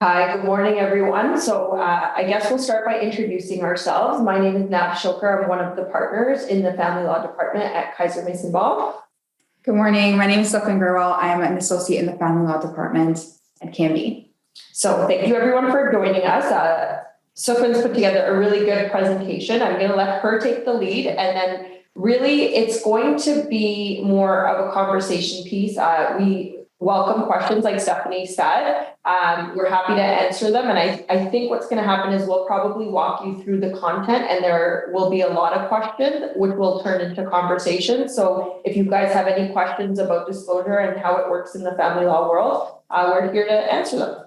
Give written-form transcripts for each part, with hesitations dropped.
Hi, good morning, everyone. I guess we'll start by introducing ourselves. My name is Shokar. I'm one of the partners in the Family Law Department at Kaiser Mason Ball. Good morning. My name is Sukhman Grewal. I am an associate in the Family Law Department at Canby. So thank you, everyone, for joining us. Sukhman's put together a really good presentation. I'm going to let her take the lead, and then really it's going to be more of a conversation piece. We welcome questions, like Stephanie said. We're happy to answer them. And I think what's going to happen is we'll probably walk you through the content, and there will be a lot of questions, which will turn into conversation. So if you guys have any questions about disclosure and how it works in the family law world, we're here to answer them.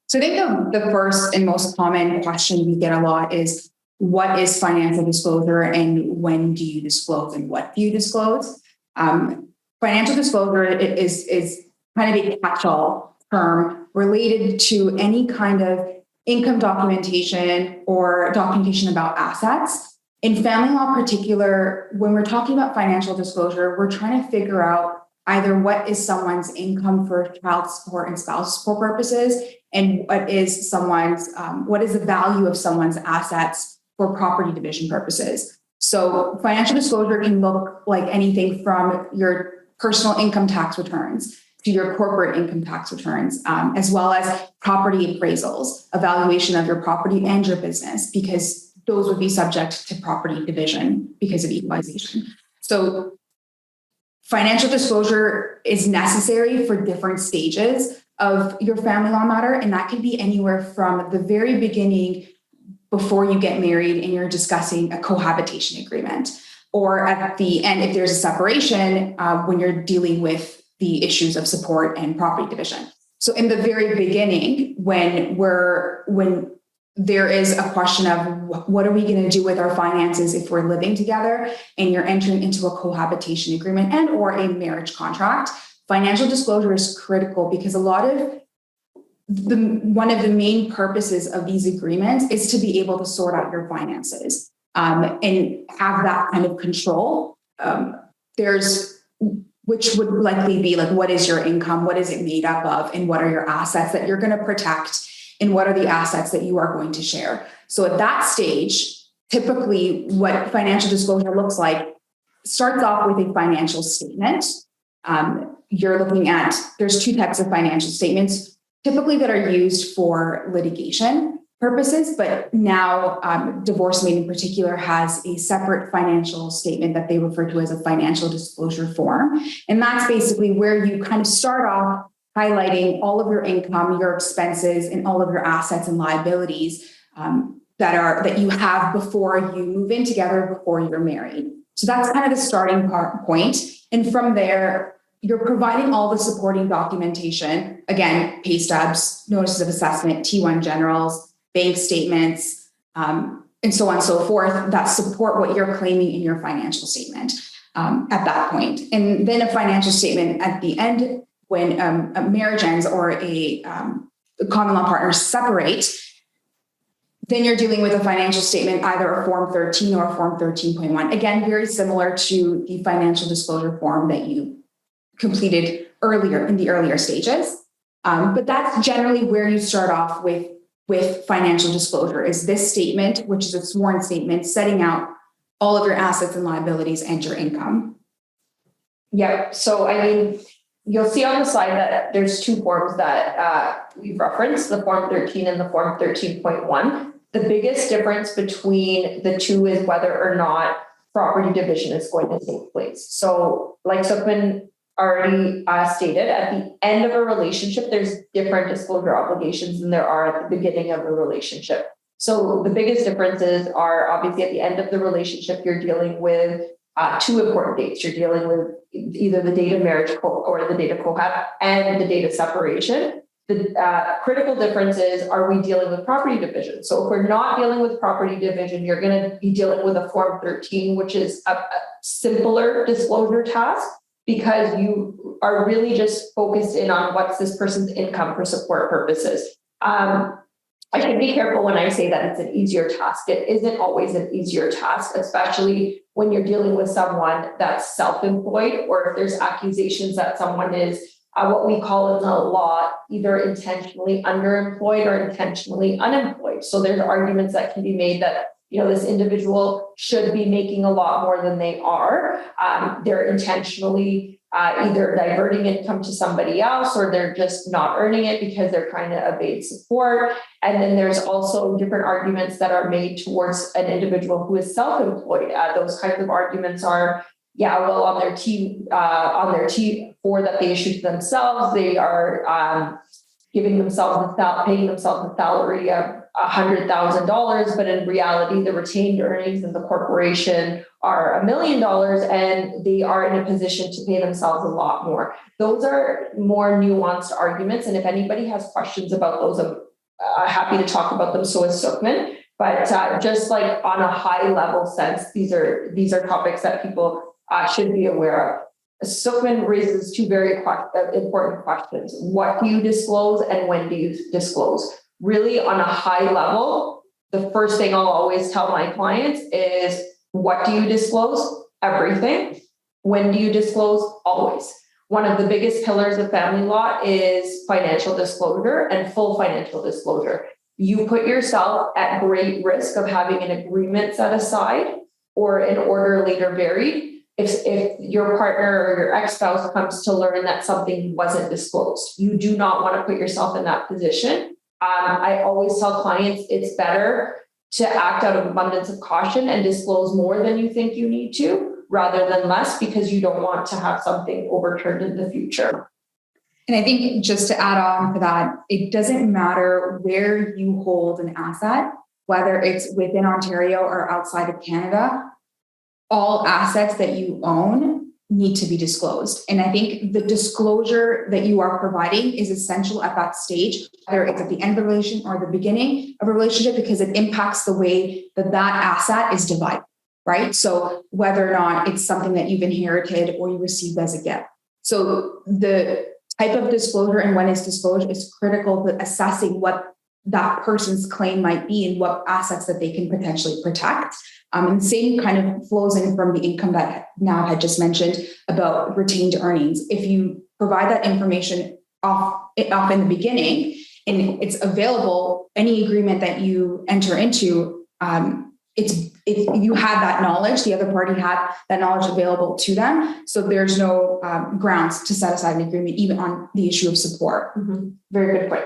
So I think the first and most common question we get a lot is, what is financial disclosure and when do you disclose and what do you disclose? Financial disclosure is kind of a catch-all term related to any kind of income documentation or documentation about assets. In family law in particular, when we're talking about financial disclosure, we're trying to figure out either what is someone's income for child support and spouse support purposes, and what is the value of someone's assets for property division purposes. So financial disclosure can look like anything from your personal income tax returns to your corporate income tax returns, as well as property appraisals, evaluation of your property and your business, because those would be subject to property division because of equalization. So financial disclosure is necessary for different stages of your family law matter, and that could be anywhere from the very beginning before you get married and you're discussing a cohabitation agreement, or at the end, if there's a separation, when you're dealing with the issues of support and property division. So in the very beginning, when there is a question of what are we going to do with our finances if we're living together and you're entering into a cohabitation agreement and or a marriage contract, financial disclosure is critical, because one of the main purposes of these agreements is to be able to sort out your finances and have that kind of control. Which would likely be like, what is your income? What is it made up of? And what are your assets that you're going to protect? And what are the assets that you are going to share? So at that stage, typically what financial disclosure looks like starts off with a financial statement. You're looking at, there's two types of financial statements typically that are used for litigation purposes, but now Divorce Mate in particular has a separate financial statement that they refer to as a financial disclosure form. And that's basically where you kind of start off highlighting all of your income, your expenses, and all of your assets and liabilities that you have before you move in together, before you're married. So that's kind of the starting point. And from there, you're providing all the supporting documentation, again, pay stubs, notices of assessment, T1 generals, bank statements, and so on and so forth, that support what you're claiming in your financial statement at that point. And then a financial statement at the end, when a marriage ends or a common law partners separate, then you're dealing with a financial statement, either a Form 13 or a Form 13.1. Again, very similar to the financial disclosure form that you completed earlier in the earlier stages. But that's generally where you start off with financial disclosure, is this statement, which is a sworn statement, setting out all of your assets and liabilities and your income. Yeah, so I mean, you'll see on the slide that there's two forms that we've referenced, the Form 13 and the Form 13.1. The biggest difference between the two is whether or not property division is going to take place. So like Sukhman already stated, at the end of a relationship, there's different disclosure obligations than there are at the beginning of a relationship. So the biggest differences are obviously at the end of the relationship, you're dealing with two important dates. You're dealing with either the date of marriage or the date of cohab and the date of separation. The critical difference is, are we dealing with property division? So if we're not dealing with property division, you're going to be dealing with a Form 13, which is a simpler disclosure task, because you are really just focused in on what's this person's income for support purposes. I should be careful when I say that it's an easier task. It isn't always an easier task, especially when you're dealing with someone that's self-employed, or if there's accusations that someone is what we call in the law, either intentionally underemployed or intentionally unemployed. So there's arguments that can be made that, this individual should be making a lot more than they are. They're intentionally either diverting income to somebody else, or they're just not earning it because they're trying to evade support. And then there's also different arguments that are made towards an individual who is self-employed. Those kinds of arguments are, on their T4 that they issue to themselves, they are paying themselves a salary of $100,000, but in reality, the retained earnings in the corporation are $1 million, and they are in a position to pay themselves a lot more. Those are more nuanced arguments, and if anybody has questions about those, I'm happy to talk about them. So is Sukhman. But just like on a high level sense, these are topics that people should be aware of. Sukhman raises two very important questions. What do you disclose and when do you disclose? Really, on a high level, the first thing I'll always tell my clients is, what do you disclose? Everything. When do you disclose? Always. One of the biggest pillars of family law is financial disclosure and full financial disclosure. You put yourself at great risk of having an agreement set aside or an order later varied if your partner or your ex-spouse comes to learn that something wasn't disclosed. You do not want to put yourself in that position. I always tell clients it's better to act out of abundance of caution and disclose more than you think you need to, rather than less, because you don't want to have something overturned in the future. And I think just to add on to that, it doesn't matter where you hold an asset, whether it's within Ontario or outside of Canada, all assets that you own need to be disclosed. And I think the disclosure that you are providing is essential at that stage, whether it's at the end of a relation or the beginning of a relationship, because it impacts the way that asset is divided, right? So whether or not it's something that you've inherited or you received as a gift. So the type of disclosure and when it's disclosed is critical to assessing what that person's claim might be and what assets that they can potentially protect. And the same kind of flows in from the income that Nav had just mentioned about retained earnings. If you provide that information off in the beginning and it's available, any agreement that you enter into, you had that knowledge, the other party had that knowledge available to them. So there's no grounds to set aside an agreement, even on the issue of support. Mm-hmm. Very good point.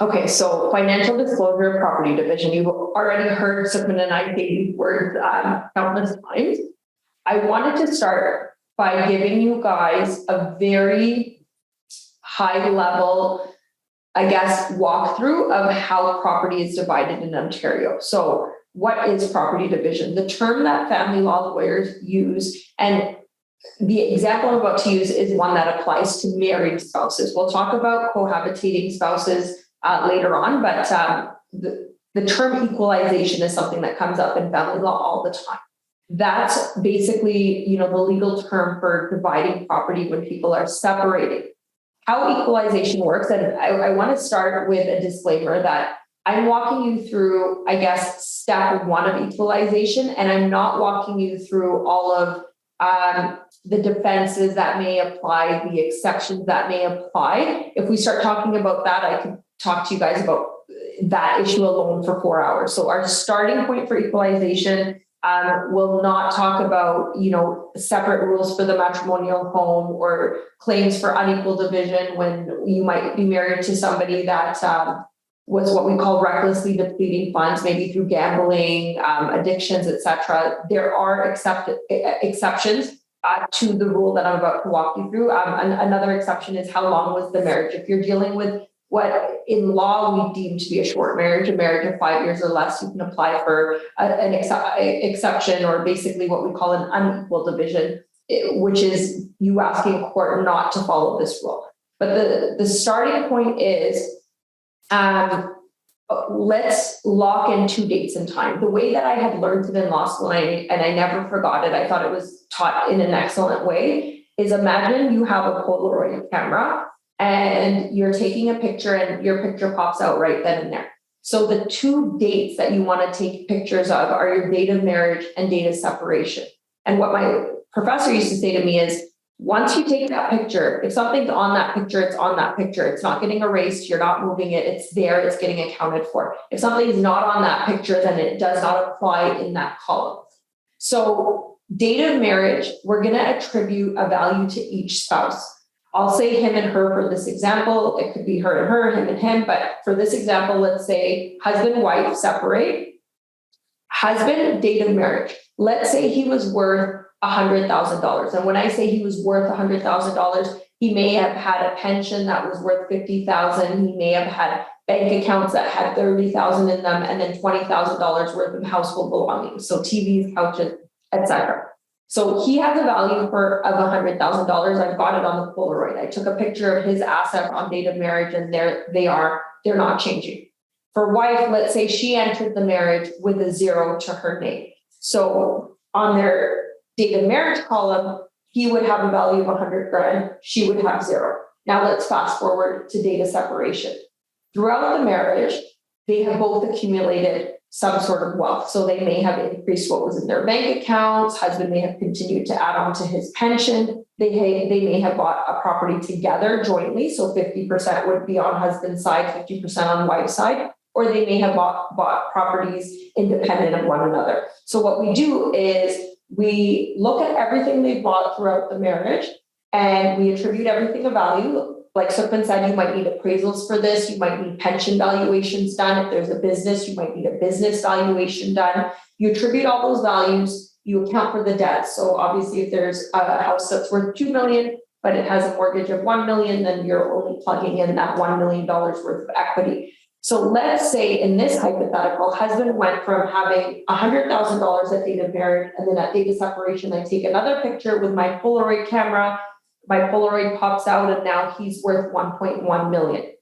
Okay, so financial disclosure, property division. You've already heard Sukhman and I say these words countless times. I wanted to start by giving you guys a very high level, walkthrough of how property is divided in Ontario. So what is property division? The term that family law lawyers use, and the example I'm about to use is one that applies to married spouses. We'll talk about cohabitating spouses later on, but the term equalization is something that comes up in family law all the time. That's basically, the legal term for dividing property when people are separating. How equalization works, and I want to start with a disclaimer that I'm walking you through, step one of equalization, and I'm not walking you through all of the defenses that may apply, the exceptions that may apply. If we start talking about that, I could talk to you guys about that issue alone for 4 hours. So our starting point for equalization will not talk about, separate rules for the matrimonial home or claims for unequal division when you might be married to somebody that was what we call recklessly depleting funds, maybe through gambling, addictions, etc. There are exceptions to the rule that I'm about to walk you through. Another exception is how long was the marriage? If you're dealing with what in law we deem to be a short marriage, a marriage of 5 years or less, you can apply for an exception, or basically what we call an unequal division, which is you asking a court not to follow this rule. But the starting point is, let's lock in 2 dates in time. The way that I had learned it in law school, and I never forgot it, I thought it was taught in an excellent way, is imagine you have a Polaroid camera and you're taking a picture and your picture pops out right then and there. So the 2 dates that you want to take pictures of are your date of marriage and date of separation. And what my professor used to say to me is, once you take that picture, if something's on that picture, it's on that picture. It's not getting erased. You're not moving it. It's there. It's getting accounted for. If something is not on that picture, then it does not apply in that column. So date of marriage, we're going to attribute a value to each spouse. I'll say him and her for this example. It could be her and her, him and him. But for this example, let's say husband, wife, separate. Husband, date of marriage. Let's say he was worth $100,000. And when I say he was worth $100,000, he may have had a pension that was worth $50,000. He may have had bank accounts that had $30,000 in them, and then $20,000 worth of household belongings. So TVs, couches, etc. So he has a value of $100,000. I've got it on the Polaroid. I took a picture of his asset on date of marriage, and they're not changing. For wife, let's say she entered the marriage with a 0 to her name. So on their date of marriage column, he would have a value of 100 grand. She would have 0. Now let's fast forward to date of separation. Throughout the marriage, they have both accumulated some sort of wealth. So they may have increased what was in their bank accounts. Husband may have continued to add on to his pension. They may have bought a property together jointly. So 50% would be on husband's side, 50% on wife's side. Or they may have bought properties independent of one another. So what we do is we look at everything they've bought throughout the marriage and we attribute everything a value. Like Sukhman said, you might need appraisals for this. You might need pension valuations done. If there's a business, you might need a business valuation done. You attribute all those values. You account for the debt. So obviously, if there's a house that's worth $2 million, but it has a mortgage of $1 million, then you're only plugging in that $1 million worth of equity. So let's say in this hypothetical, husband went from having $100,000 at date of marriage, and then at date of separation, I take another picture with my Polaroid camera. My Polaroid pops out, and now he's worth 1.1 million.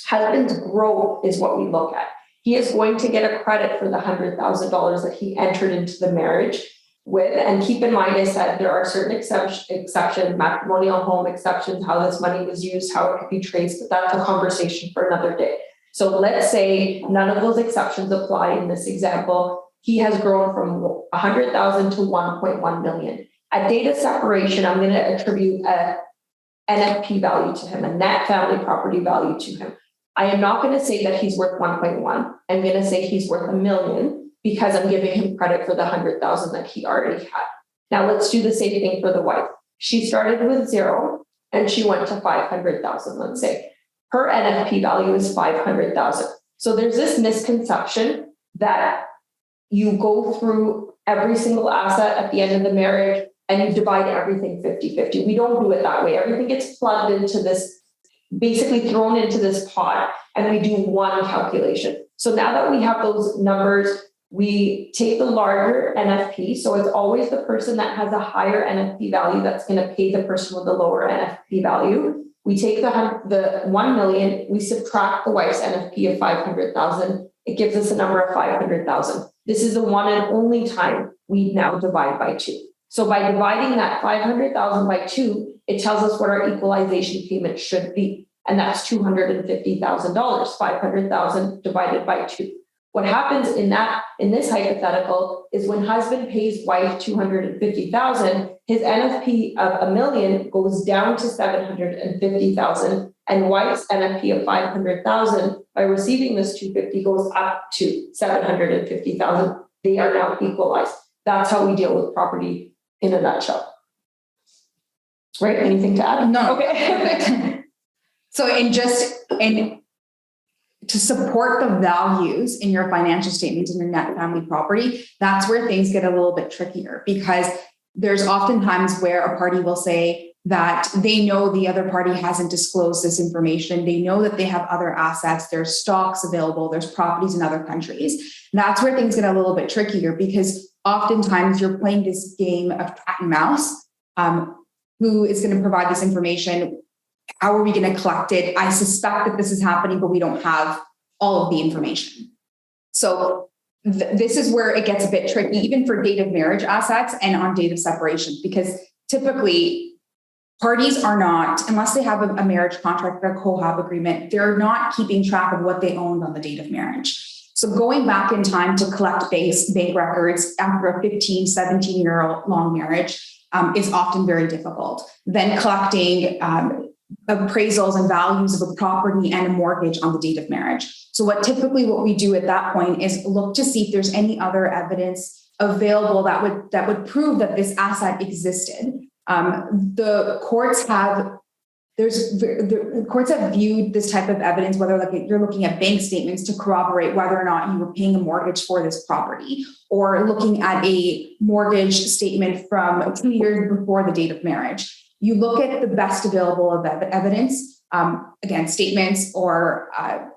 Husband's growth is what we look at. He is going to get a credit for the $100,000 that he entered into the marriage with. And keep in mind, I said there are certain exceptions, matrimonial home exceptions, how this money was used, how it could be traced, but that's a conversation for another day. So let's say none of those exceptions apply in this example. He has grown from 100,000 to 1.1 million. At date of separation, I'm going to attribute a NFP value to him, a net family property value to him. I am not going to say that he's worth 1.1. I'm going to say he's worth $1 million because I'm giving him credit for the 100,000 that he already had. Now let's do the same thing for the wife. She started with 0 and she went to 500,000, let's say. Her NFP value is 500,000. So there's this misconception that you go through every single asset at the end of the marriage and you divide everything 50-50. We don't do it that way. Everything gets plugged into this, basically thrown into this pot, and we do one calculation. So now that we have those numbers, we take the larger NFP. So it's always the person that has a higher NFP value that's going to pay the person with the lower NFP value. We take the 1 million, we subtract the wife's NFP of 500,000. It gives us a number of 500,000. This is the one and only time we now divide by 2. So by dividing that 500,000 by 2, it tells us what our equalization payment should be. And that's $250,000, 500,000 divided by 2. What happens in this hypothetical is when husband pays wife 250,000, his NFP of $1 million goes down to 750,000, and wife's NFP of 500,000 by receiving this 250 goes up to 750,000. They are now equalized. That's how we deal with property in a nutshell. Right? Anything to add? No. Okay. So to support the values in your financial statements and your net family property, that's where things get a little bit trickier, because there's often times where a party will say that they know the other party hasn't disclosed this information. They know that they have other assets, there's stocks available, there's properties in other countries. That's where things get a little bit trickier, because oftentimes you're playing this game of cat and mouse. Who is going to provide this information? How are we going to collect it? I suspect that this is happening, but we don't have all of the information. So this is where it gets a bit tricky, even for date of marriage assets and on date of separation, because typically parties are not, unless they have a marriage contract or a co-hab agreement, they're not keeping track of what they owned on the date of marriage. So going back in time to collect bank records after a 15, 17-year-long marriage, is often very difficult. Then collecting appraisals and values of a property and a mortgage on the date of marriage. So what we do at that point is look to see if there's any other evidence available that would prove that this asset existed. The courts have viewed this type of evidence, whether like you're looking at bank statements to corroborate whether or not you were paying a mortgage for this property, or looking at a mortgage statement from 2 years before the date of marriage. You look at the best available of evidence, again, statements or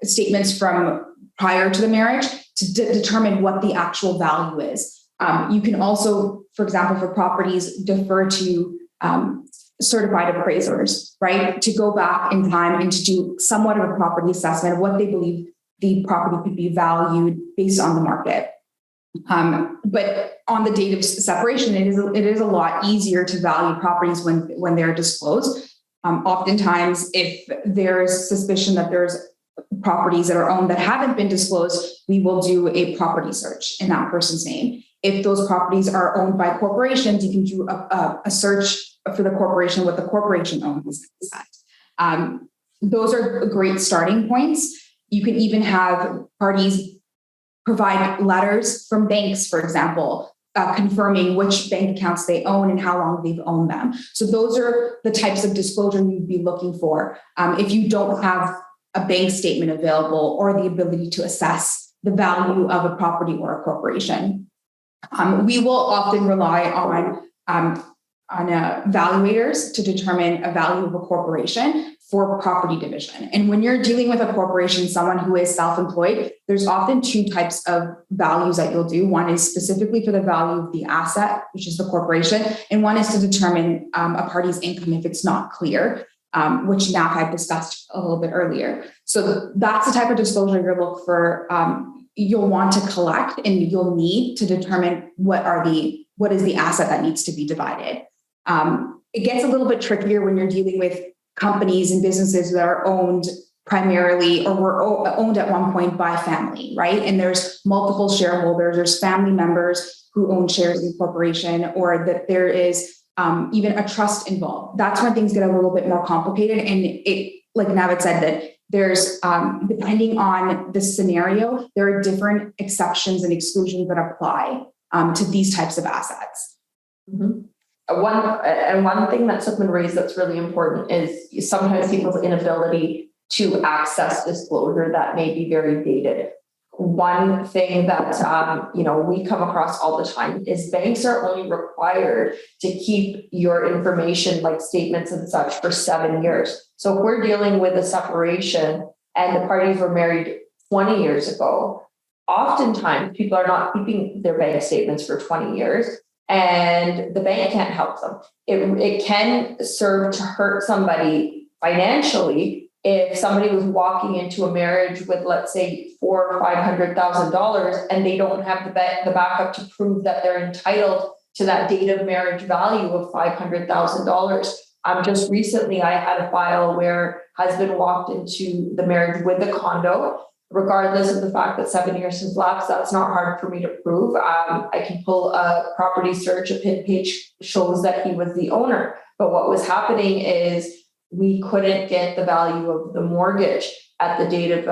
statements from prior to the marriage to determine what the actual value is. You can also, for example, for properties, defer to certified appraisers, right? To go back in time and to do somewhat of a property assessment of what they believe the property could be valued based on the market. But on the date of separation, it is a lot easier to value properties when they're disclosed. Oftentimes, if there's suspicion that there's properties that are owned that haven't been disclosed, we will do a property search in that person's name. If those properties are owned by corporations, you can do a search for the corporation, what the corporation owns. Those are great starting points. You can even have parties provide letters from banks, for example, confirming which bank accounts they own and how long they've owned them. So those are the types of disclosure you'd be looking for if you don't have a bank statement available or the ability to assess the value of a property or a corporation. We will often rely on evaluators to determine a value of a corporation for property division. And when you're dealing with a corporation, someone who is self-employed, there's often two types of values that you'll do. One is specifically for the value of the asset, which is the corporation, and one is to determine a party's income if it's not clear, which Nav had discussed a little bit earlier. So that's the type of disclosure you'll want to collect and you'll need to determine what is the asset that needs to be divided. It gets a little bit trickier when you're dealing with companies and businesses that are owned primarily or were owned at one point by family, right? And there's multiple shareholders, there's family members who own shares in the corporation, or that there is even a trust involved. That's when things get a little bit more complicated. And it, like Navid said, that there's, depending on the scenario, there are different exceptions and exclusions that apply to these types of assets. Mm-hmm. One thing that Sukhman raised that's really important is sometimes people's inability to access disclosure that may be very dated. One thing that we come across all the time is banks are only required to keep your information, like statements and such, for 7 years. So if we're dealing with a separation and the parties were married 20 years ago, oftentimes people are not keeping their bank statements for 20 years. And the bank can't help them. It can serve to hurt somebody financially if somebody was walking into a marriage with, let's say, $400,000 or $500,000, and they don't have the backup to prove that they're entitled to that date of marriage value of $500,000. Just recently, I had a file where husband walked into the marriage with a condo. Regardless of the fact that 7 years has lapsed, that's not hard for me to prove. I can pull a property search, a PIN page shows that he was the owner. But what was happening is we couldn't get the value of the mortgage at the date of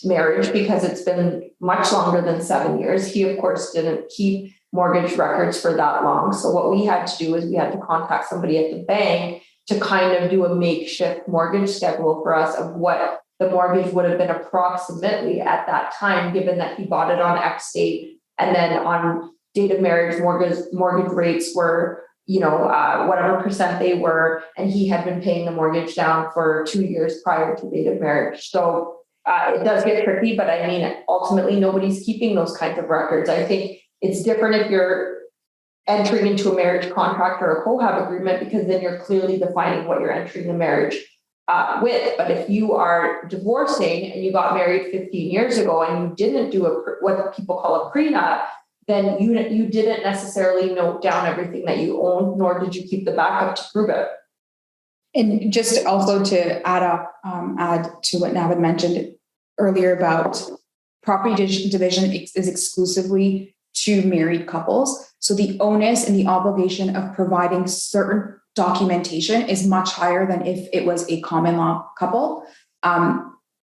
marriage because it's been much longer than 7 years. He, of course, didn't keep mortgage records for that long. So what we had to do is we had to contact somebody at the bank to kind of do a makeshift mortgage schedule for us of what the mortgage would have been approximately at that time, given that he bought it on X date, and then on date of marriage, mortgage rates were, whatever percent they were, and he had been paying the mortgage down for 2 years prior to date of marriage. So it does get tricky, but I mean, ultimately, nobody's keeping those kinds of records. I think it's different if you're entering into a marriage contract or a co-hab agreement, because then you're clearly defining what you're entering the marriage with. But if you are divorcing and you got married 15 years ago and you didn't do what people call a prenup, then you didn't necessarily note down everything that you owned, nor did you keep the backup to prove it. And just also to add to what Navid mentioned earlier about property division is exclusively to married couples. So the onus and the obligation of providing certain documentation is much higher than if it was a common law couple.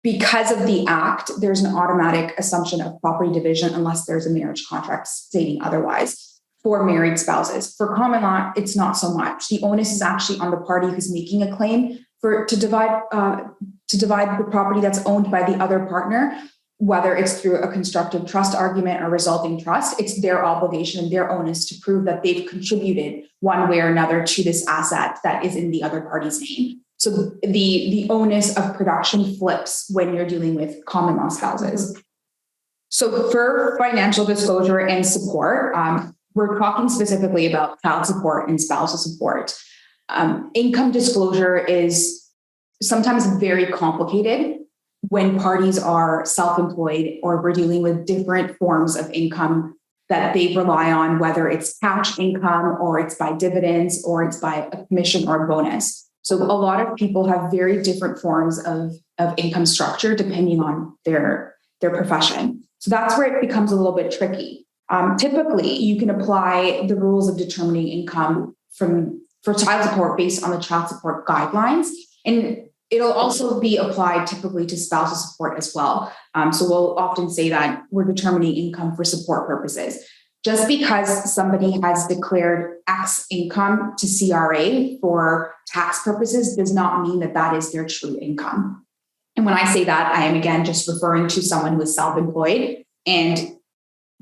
Because of the act, there's an automatic assumption of property division unless there's a marriage contract stating otherwise for married spouses. For common law, it's not so much. The onus is actually on the party who's making a claim to divide the property that's owned by the other partner, whether it's through a constructive trust argument or resulting trust. It's their obligation and their onus to prove that they've contributed one way or another to this asset that is in the other party's name. So the onus of production flips when you're dealing with common law spouses. So for financial disclosure and support, we're talking specifically about child support and spousal support. Income disclosure is sometimes very complicated when parties are self-employed or we're dealing with different forms of income that they rely on, whether it's cash income or it's by dividends or it's by a commission or a bonus. So a lot of people have very different forms of income structure depending on their profession. So that's where it becomes a little bit tricky. Typically, you can apply the rules of determining income for child support based on the child support guidelines. And it'll also be applied typically to spousal support as well. So we'll often say that we're determining income for support purposes. Just because somebody has declared X income to CRA for tax purposes does not mean that that is their true income. And when I say that, I am again just referring to someone who is self-employed and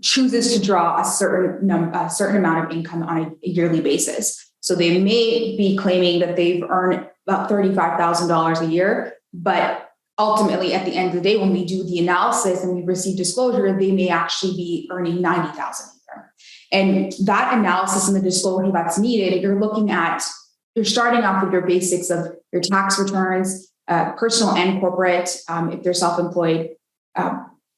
chooses to draw a certain amount of income on a yearly basis. So they may be claiming that they've earned about $35,000 a year, but ultimately at the end of the day, when we do the analysis and we receive disclosure, they may actually be earning $90,000 a year. And that analysis and the disclosure that's needed, you're starting off with your basics of your tax returns, personal and corporate, if they're self-employed,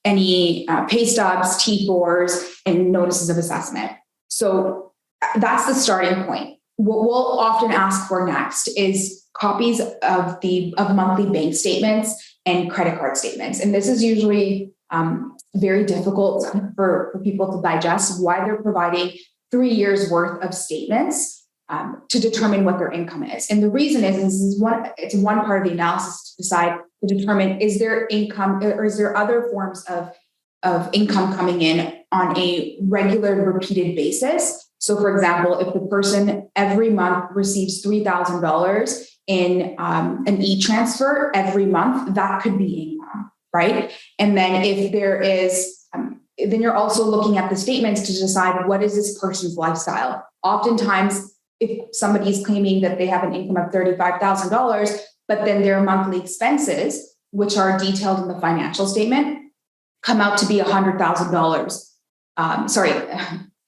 any pay stubs, T4s, and notices of assessment. So that's the starting point. What we'll often ask for next is copies of monthly bank statements and credit card statements. And this is usually very difficult for people to digest, why they're providing 3 years worth of statements to determine what their income is. And the reason is it's one part of the analysis to decide to determine, is there income or is there other forms of income coming in on a regular repeated basis. So for example, if the person every month receives $3,000 in an e-transfer every month, that could be income, right? And then if there is, then you're also looking at the statements to decide what is this person's lifestyle. Oftentimes, if somebody's claiming that they have an income of $35,000, but then their monthly expenses, which are detailed in the financial statement, come out to be $100,000.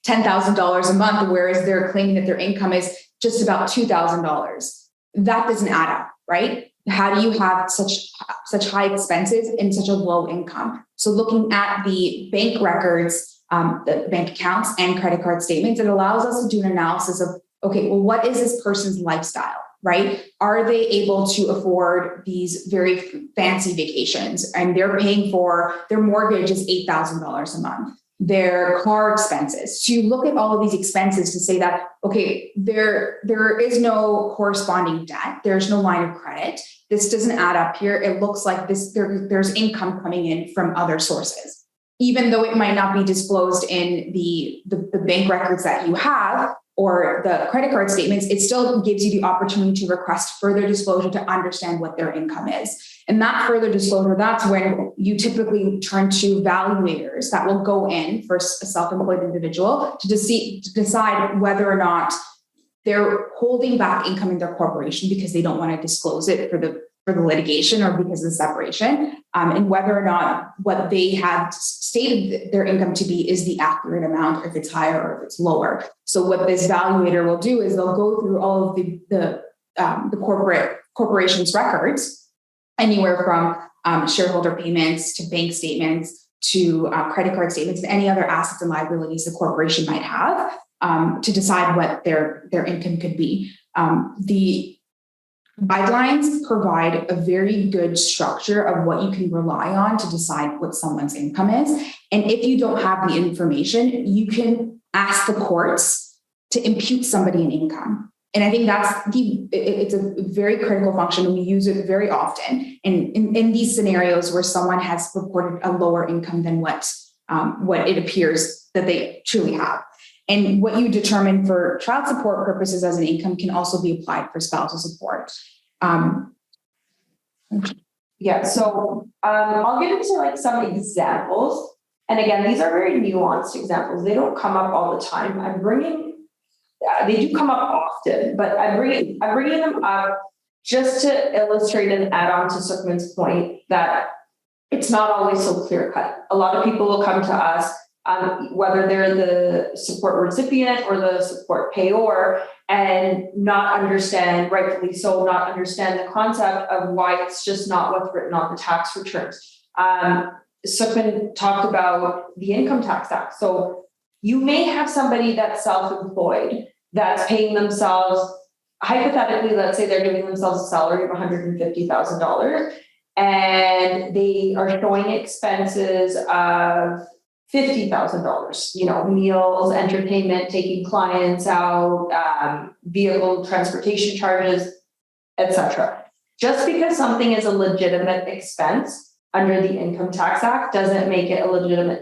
$10,000 a month, whereas they're claiming that their income is just about $2,000. That doesn't add up, right? How do you have such high expenses and such a low income? So looking at the bank records, the bank accounts and credit card statements, it allows us to do an analysis of, okay, well, what is this person's lifestyle, right? Are they able to afford these very fancy vacations and they're paying for their mortgage is $8,000 a month? Their car expenses. So you look at all of these expenses to say that, okay, there is no corresponding debt. There's no line of credit. This doesn't add up here. It looks like there's income coming in from other sources. Even though it might not be disclosed in the bank records that you have or the credit card statements, it still gives you the opportunity to request further disclosure to understand what their income is. And that further disclosure, that's when you typically turn to valuators that will go in for a self-employed individual to decide whether or not they're holding back income in their corporation because they don't want to disclose it for the litigation or because of the separation, and whether or not what they had stated their income to be is the accurate amount, or if it's higher or if it's lower. So what this valuator will do is they'll go through all of the corporation's records, anywhere from shareholder payments to bank statements to credit card statements and any other assets and liabilities the corporation might have, to decide what their income could be. The guidelines provide a very good structure of what you can rely on to decide what someone's income is. And if you don't have the information, you can ask the courts to impute somebody an income. And I think it's a very critical function, and we use it very often in these scenarios where someone has reported a lower income than what it appears that they truly have. And what you determine for child support purposes as an income can also be applied for spousal support. Yeah, so I'll get into like some examples. And again, these are very nuanced examples. They don't come up all the time. They do come up often, but I'm bringing them up just to illustrate and add on to Sukhman's point that it's not always so clear cut. A lot of people will come to us, whether they're the support recipient or the support payor, and rightfully so, not understand the concept of why it's just not what's written on the tax returns. Sukhman talked about the Income Tax Act. So you may have somebody that's self-employed that's paying themselves, hypothetically, let's say they're giving themselves a salary of $150,000 and they are showing expenses of $50,000, meals, entertainment, taking clients out, vehicle transportation charges, etc. Just because something is a legitimate expense under the Income Tax Act doesn't make it a legitimate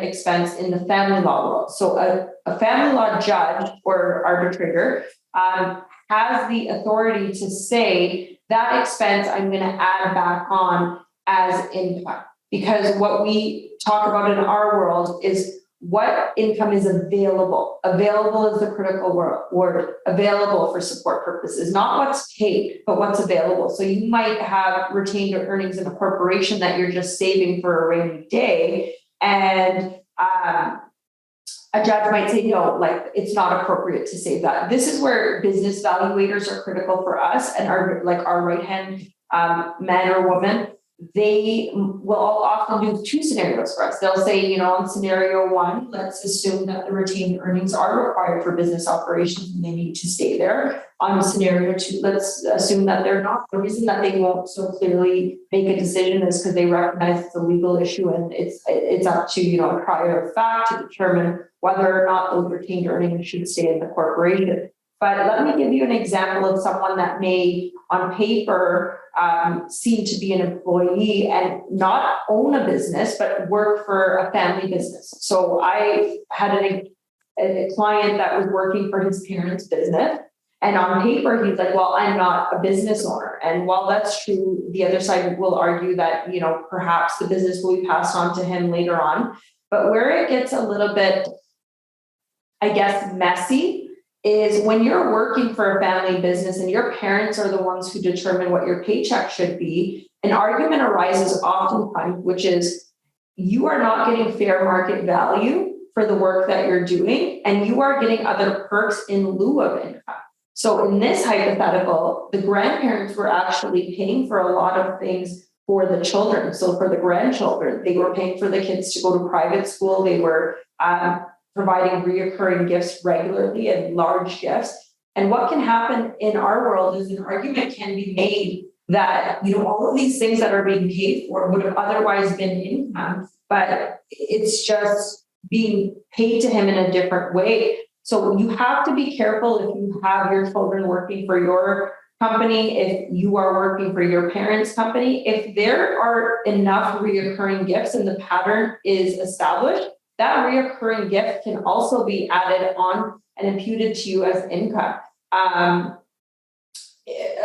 expense in the family law world. So a family law judge or arbitrator has the authority to say that expense I'm going to add back on as income. Because what we talk about in our world is what income is available. Available is the critical word. Available for support purposes, not what's paid, but what's available. So you might have retained earnings in a corporation that you're just saving for a rainy day. And a judge might say, no, like it's not appropriate to save that. This is where business valuators are critical for us, and our right-hand man or woman. They will often do two scenarios for us. They'll say, in scenario one, let's assume that the retained earnings are required for business operations and they need to stay there. On scenario two, let's assume that they're not. The reason that they won't so clearly make a decision is because they recognize it's a legal issue and it's up to, a prior of fact to determine whether or not those retained earnings should stay in the corporation. But let me give you an example of someone that may, on paper, seem to be an employee and not own a business, but work for a family business. So I had a client that was working for his parents' business. And on paper, he's like, well, I'm not a business owner. And while that's true, the other side will argue that, perhaps the business will be passed on to him later on. But where it gets a little bit, I guess, messy is when you're working for a family business and your parents are the ones who determine what your paycheck should be, an argument arises oftentimes, which is you are not getting fair market value for the work that you're doing, and you are getting other perks in lieu of income. So in this hypothetical, the grandparents were actually paying for a lot of things for the children. So for the grandchildren, they were paying for the kids to go to private school. They were providing reoccurring gifts regularly and large gifts. And what can happen in our world is an argument can be made that, all of these things that are being paid for would have otherwise been income, but it's just being paid to him in a different way. So you have to be careful if you have your children working for your company, if you are working for your parents' company, if there are enough reoccurring gifts and the pattern is established, that reoccurring gift can also be added on and imputed to you as income.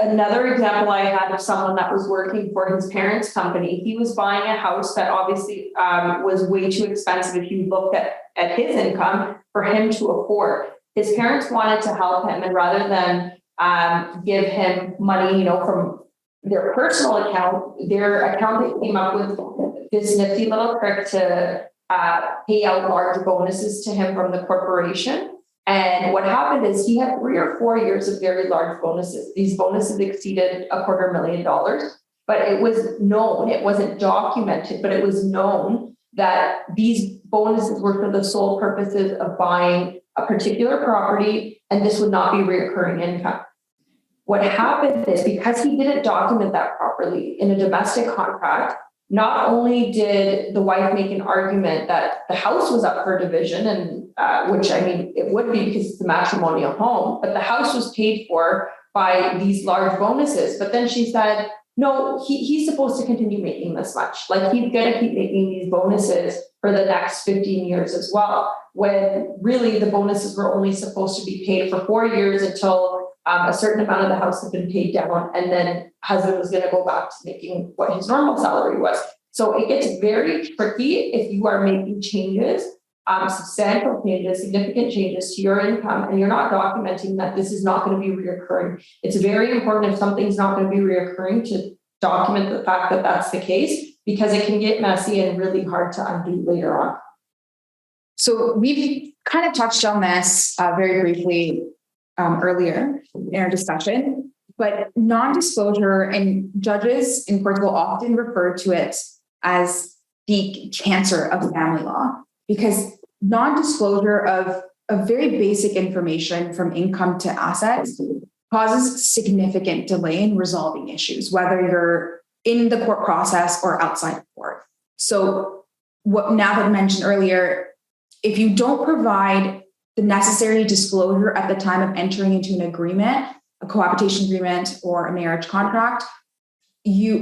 Another example I had of someone that was working for his parents' company, he was buying a house that obviously was way too expensive if you looked at his income for him to afford. His parents wanted to help him, and rather than give him money, from their personal account, their accountant came up with this nifty little trick to pay out large bonuses to him from the corporation. And what happened is he had 3 or 4 years of very large bonuses. These bonuses exceeded $250,000, but it was known, it wasn't documented, but it was known that these bonuses were for the sole purposes of buying a particular property, and this would not be recurring income. What happened is because he didn't document that properly in a domestic contract, not only did the wife make an argument that the house was up for division, and which I mean, it would be because it's a matrimonial home, but the house was paid for by these large bonuses. But then she said, no, he's supposed to continue making this much. Like, he's going to keep making these bonuses for the next 15 years as well, when really the bonuses were only supposed to be paid for 4 years until a certain amount of the house had been paid down, and then husband was going to go back to making what his normal salary was. So it gets very tricky if you are making changes, substantial changes, significant changes to your income, and you're not documenting that this is not going to be reoccurring. It's very important, if something's not going to be reoccurring, to document the fact that that's the case, because it can get messy and really hard to undo later on. So we've kind of touched on this very briefly earlier in our discussion, but non-disclosure, and judges in courts will often refer to it as the cancer of family law, because non-disclosure of very basic information from income to assets causes significant delay in resolving issues, whether you're in the court process or outside the court. So what Navin mentioned earlier, if you don't provide the necessary disclosure at the time of entering into an agreement, a cohabitation agreement or a marriage contract,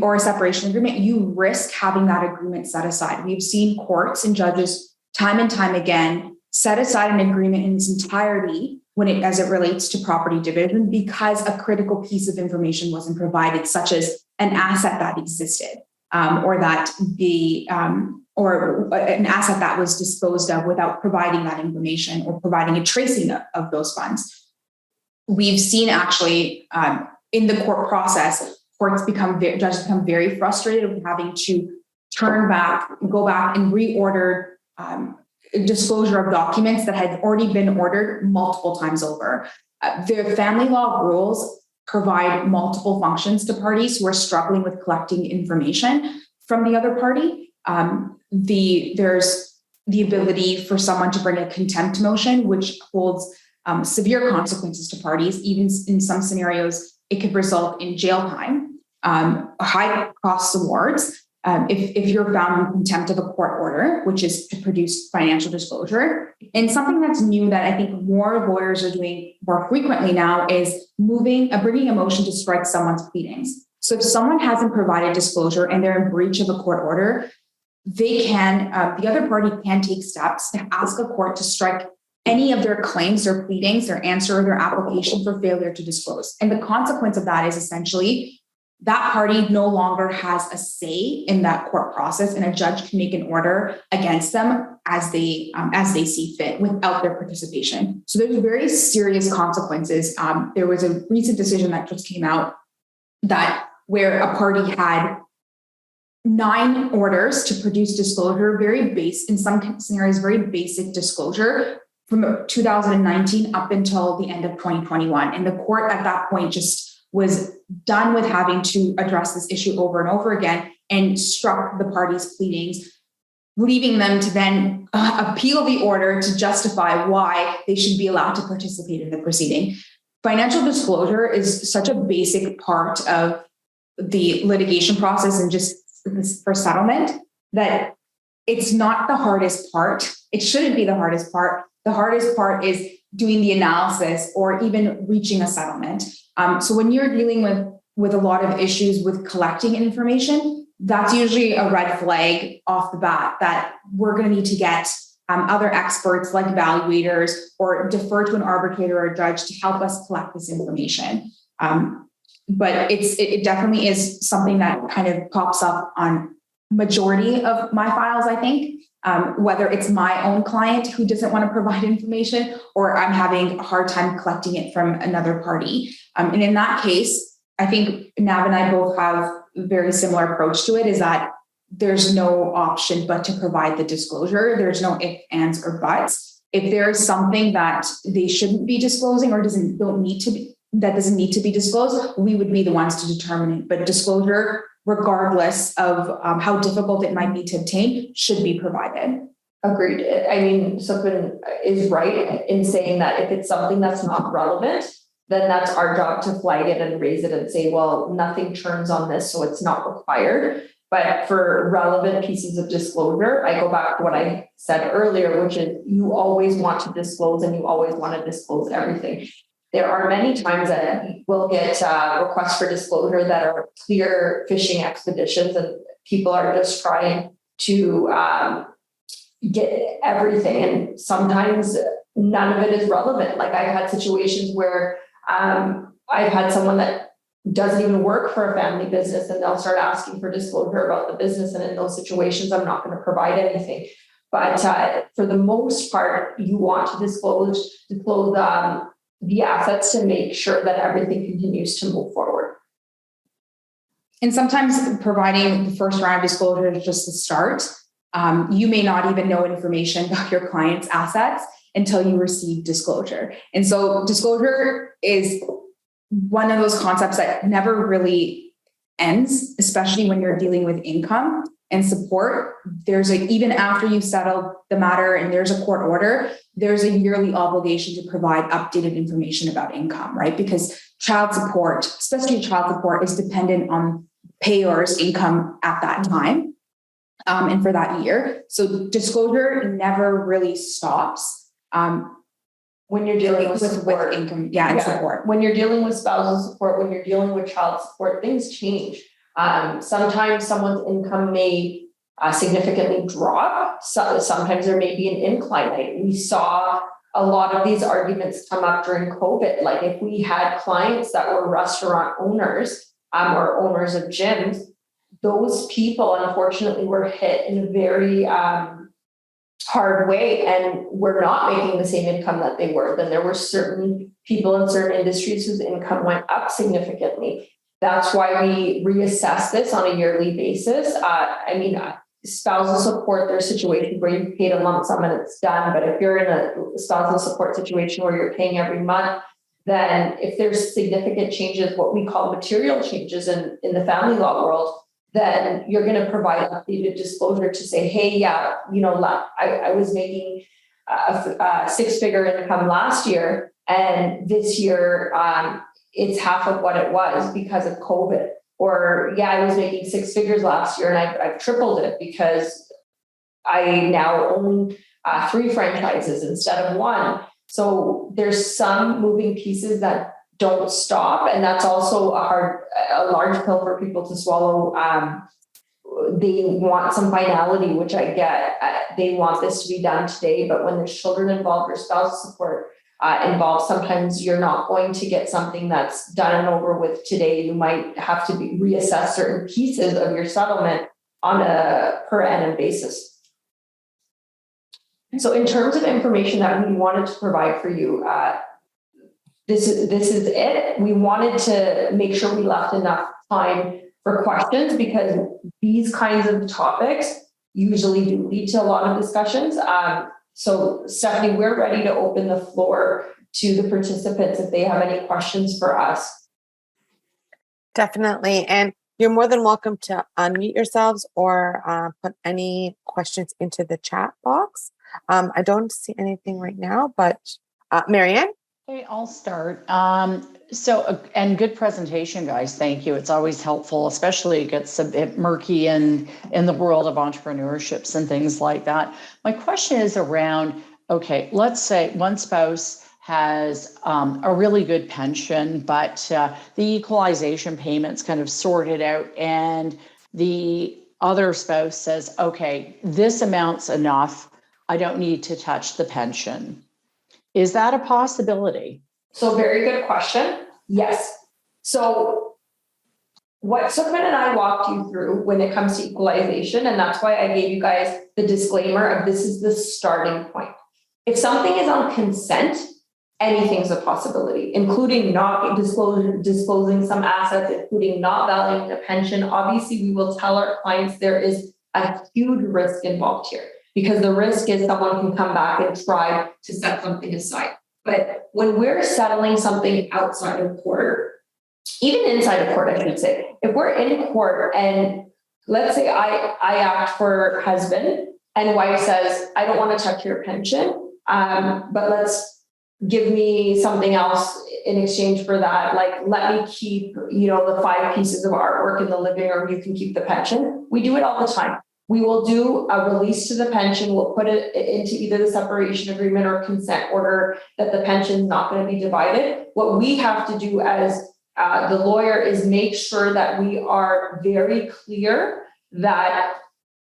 or a separation agreement, you risk having that agreement set aside. We've seen courts and judges time and time again set aside an agreement in its entirety as it relates to property division, because a critical piece of information wasn't provided, such as an asset that existed, or an asset that was disposed of without providing that information or providing a tracing of those funds. We've seen actually in the court process, judges become very frustrated with having to go back and reorder disclosure of documents that had already been ordered multiple times over. The family law rules provide multiple functions to parties who are struggling with collecting information from the other party. There's the ability for someone to bring a contempt motion, which holds severe consequences to parties. Even in some scenarios, it could result in jail time, high cost awards. If you're found in contempt of a court order, which is to produce financial disclosure. And something that's new that I think more lawyers are doing more frequently now is bringing a motion to strike someone's pleadings. So if someone hasn't provided disclosure and they're in breach of a court order, the other party can take steps to ask a court to strike any of their claims, their pleadings, their answer, or their application for failure to disclose. And the consequence of that is essentially that party no longer has a say in that court process, and a judge can make an order against them as they see fit without their participation. So there's very serious consequences. There was a recent decision that just came out where a party had 9 orders to produce disclosure, in some scenarios, very basic disclosure from 2019 up until the end of 2021. And the court at that point just was done with having to address this issue over and over again, and struck the parties' pleadings, leaving them to then appeal the order to justify why they should be allowed to participate in the proceeding. Financial disclosure is such a basic part of the litigation process and just for settlement that it's not the hardest part. It shouldn't be the hardest part. The hardest part is doing the analysis or even reaching a settlement. So when you're dealing with a lot of issues with collecting information, that's usually a red flag off the bat that we're going to need to get other experts like evaluators or defer to an arbitrator or a judge to help us collect this information. But it definitely is something that kind of pops up on majority of my files, I think. Whether it's my own client who doesn't want to provide information, or I'm having a hard time collecting it from another party. And in that case, I think Nav and I both have a very similar approach to it, is that there's no option but to provide the disclosure. There's no ifs, ands, or buts. If there's something that they shouldn't be disclosing or doesn't need to be disclosed, we would be the ones to determine it. But disclosure, regardless of how difficult it might be to obtain, should be provided. Agreed. I mean, Sukhman is right in saying that if it's something that's not relevant, then that's our job to flag it and raise it and say, well, nothing turns on this, so it's not required. But for relevant pieces of disclosure, I go back to what I said earlier, which is you always want to disclose and you always want to disclose everything. There are many times that we'll get requests for disclosure that are clear fishing expeditions and people are just trying to get everything. And sometimes none of it is relevant. Like I've had situations where I've had someone that doesn't even work for a family business and they'll start asking for disclosure about the business. And in those situations, I'm not going to provide anything. But for the most part, you want to disclose the assets to make sure that everything continues to move forward. And sometimes providing the first round of disclosure is just the start. You may not even know information about your client's assets until you receive disclosure. And so disclosure is one of those concepts that never really ends, especially when you're dealing with income and support. Even after you settle the matter and there's a court order, there's a yearly obligation to provide updated information about income, right? Because child support, especially child support, is dependent on payors' income at that time and for that year. So disclosure never really stops. When you're dealing with income, and support. When you're dealing with spousal support, when you're dealing with child support, things change. Sometimes someone's income may significantly drop. So sometimes there may be an incline. We saw a lot of these arguments come up during COVID. Like if we had clients that were restaurant owners or owners of gyms, those people unfortunately were hit in a very hard way and we're not making the same income that they were. Then there were certain people in certain industries whose income went up significantly. That's why we reassess this on a yearly basis. Spousal support, there's situations where you paid a lump sum and it's done. But if you're in a spousal support situation where you're paying every month, then if there's significant changes, what we call material changes in the family law world, then you're going to provide updated disclosure to say, hey, I was making a six-figure income last year, and this year it's half of what it was because of COVID. Or, I was making six figures last year, and I've tripled it because I now own 3 franchises instead of 1. So there's some moving pieces that don't stop. And that's also a large pill for people to swallow. They want some finality, which I get. They want this to be done today, but when there's children involved or spousal support involved, sometimes you're not going to get something that's done and over with today. You might have to reassess certain pieces of your settlement on a per annum basis. So in terms of information that we wanted to provide for you, this is it. We wanted to make sure we left enough time for questions because these kinds of topics usually do lead to a lot of discussions. So Stephanie, we're ready to open the floor to the participants if they have any questions for us. Definitely. And you're more than welcome to unmute yourselves or put any questions into the chat box. I don't see anything right now, but Marianne? Okay, I'll start. And good presentation, guys. Thank you. It's always helpful, especially it gets a bit murky in the world of entrepreneurships and things like that. My question is around, okay, let's say one spouse has a really good pension, but the equalization payments kind of sorted out and the other spouse says, okay, this amount's enough. I don't need to touch the pension. Is that a possibility? So very good question. Yes. So what Sukhman and I walked you through when it comes to equalization, and that's why I gave you guys the disclaimer of this is the starting point. If something is on consent, anything's a possibility, including not disclosing some assets, including not valuing the pension. Obviously, we will tell our clients there is a huge risk involved here. Because the risk is someone can come back and try to set something aside. But when we're settling something outside of court, even inside of court, I should say, if we're in court and let's say I act for husband and wife says, I don't want to touch your pension, but let's give me something else in exchange for that, like, let me keep, the 5 pieces of artwork in the living room, you can keep the pension. We do it all the time. We will do a release to the pension. We'll put it into either the separation agreement or consent order that the pension's not going to be divided. What we have to do as the lawyer is make sure that we are very clear that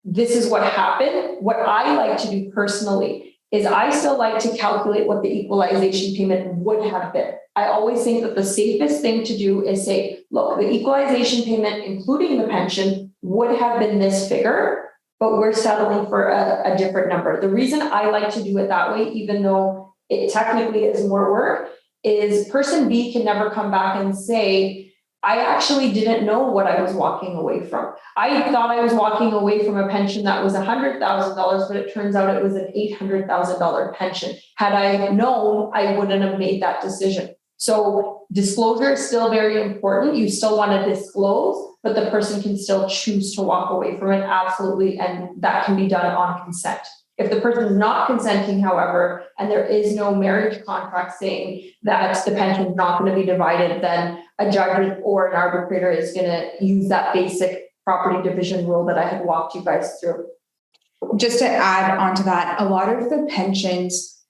this is what happened. What I like to do personally is I still like to calculate what the equalization payment would have been. I always think that the safest thing to do is say, look, the equalization payment, including the pension, would have been this figure, but we're settling for a different number. The reason I like to do it that way, even though it technically is more work, is person B can never come back and say, I actually didn't know what I was walking away from. I thought I was walking away from a pension that was $100,000, but it turns out it was an $800,000 pension. Had I known, I wouldn't have made that decision. So disclosure is still very important. You still want to disclose, but the person can still choose to walk away from it. Absolutely. And that can be done on consent. If the person is not consenting, however, and there is no marriage contract saying that the pension is not going to be divided, then a judge or an arbitrator is going to use that basic property division rule that I had walked you guys through. Just to add on to that, a lot of the pensions,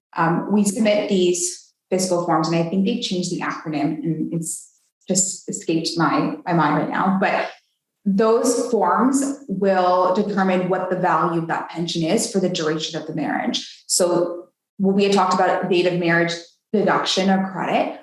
we submit these fiscal forms, and I think they've changed the acronym, and it's just escaped my mind right now, but those forms will determine what the value of that pension is for the duration of the marriage. So when we had talked about date of marriage deduction of credit,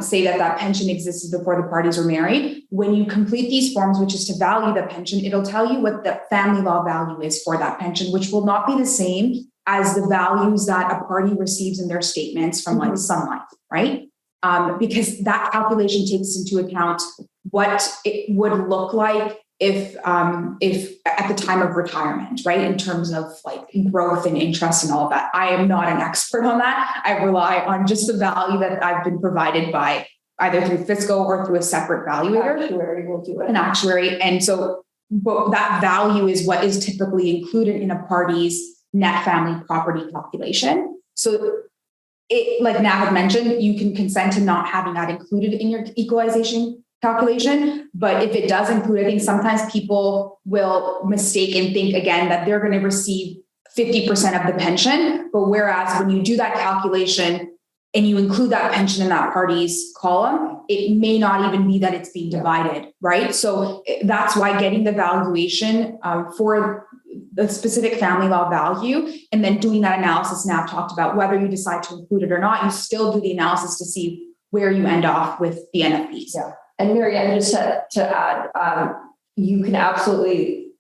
say that pension existed before the parties were married. When you complete these forms, which is to value the pension, it'll tell you what the family law value is for that pension, which will not be the same as the values that a party receives in their statements from like Sun Life, right? Because that calculation takes into account what it would look like if at the time of retirement, right? In terms of like growth and interest and all of that. I am not an expert on that. I rely on just the value that I've been provided by either through fiscal or through a separate valuator. Actuary will do it. An actuary. And so but that value is what is typically included in a party's net family property calculation. So it, like Nav had mentioned, you can consent to not having that included in your equalization calculation. But if it does include, I think sometimes people will mistake and think again that they're going to receive 50% of the pension. But whereas when you do that calculation and you include that pension in that party's column, it may not even be that it's being divided, right? So that's why getting the valuation for the specific family law value and then doing that analysis Nav talked about, whether you decide to include it or not, you still do the analysis to see where you end off with the NFPs. Yeah. And Marianne, just to add, you can absolutely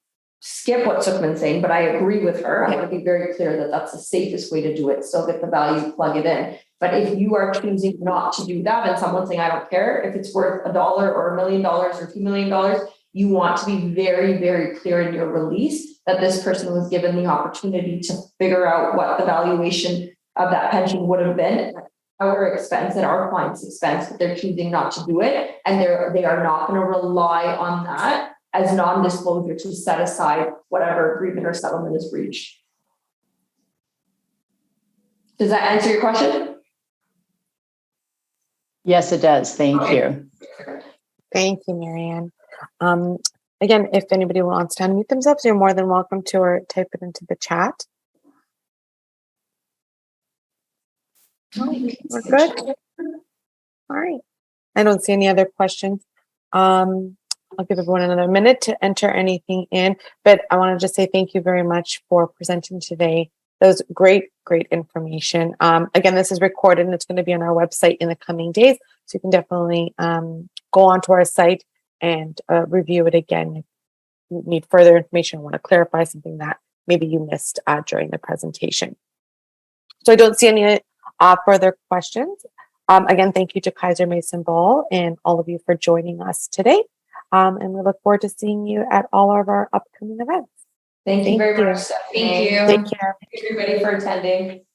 skip what Sukhman's saying, but I agree with her. I want to be very clear that that's the safest way to do it. Still get the value, plug it in. But if you are choosing not to do that and someone's saying, I don't care if it's worth $1 or $1 million or $2 million, you want to be very, very clear in your release that this person was given the opportunity to figure out what the valuation of that pension would have been. Our expense and our client's expense, but they're choosing not to do it. And they are not going to rely on that as non-disclosure to set aside whatever agreement or settlement is reached. Does that answer your question? Yes, it does. Thank you. Thank you, Marianne. Again, if anybody wants to unmute themselves, you're more than welcome to, or type it into the chat. We're good. All right. I don't see any other questions. I'll give everyone another minute to enter anything in, but I want to just say thank you very much for presenting today. That was great information. Again, this is recorded and it's going to be on our website in the coming days. So you can definitely go onto our site and review it again. If you need further information, want to clarify something that maybe you missed during the presentation. So I don't see any further questions. Again, thank you to Kaiser Mason Ball and all of you for joining us today. And we look forward to seeing you at all of our upcoming events. Thank you very much. Thank you. Take care. Everybody for attending.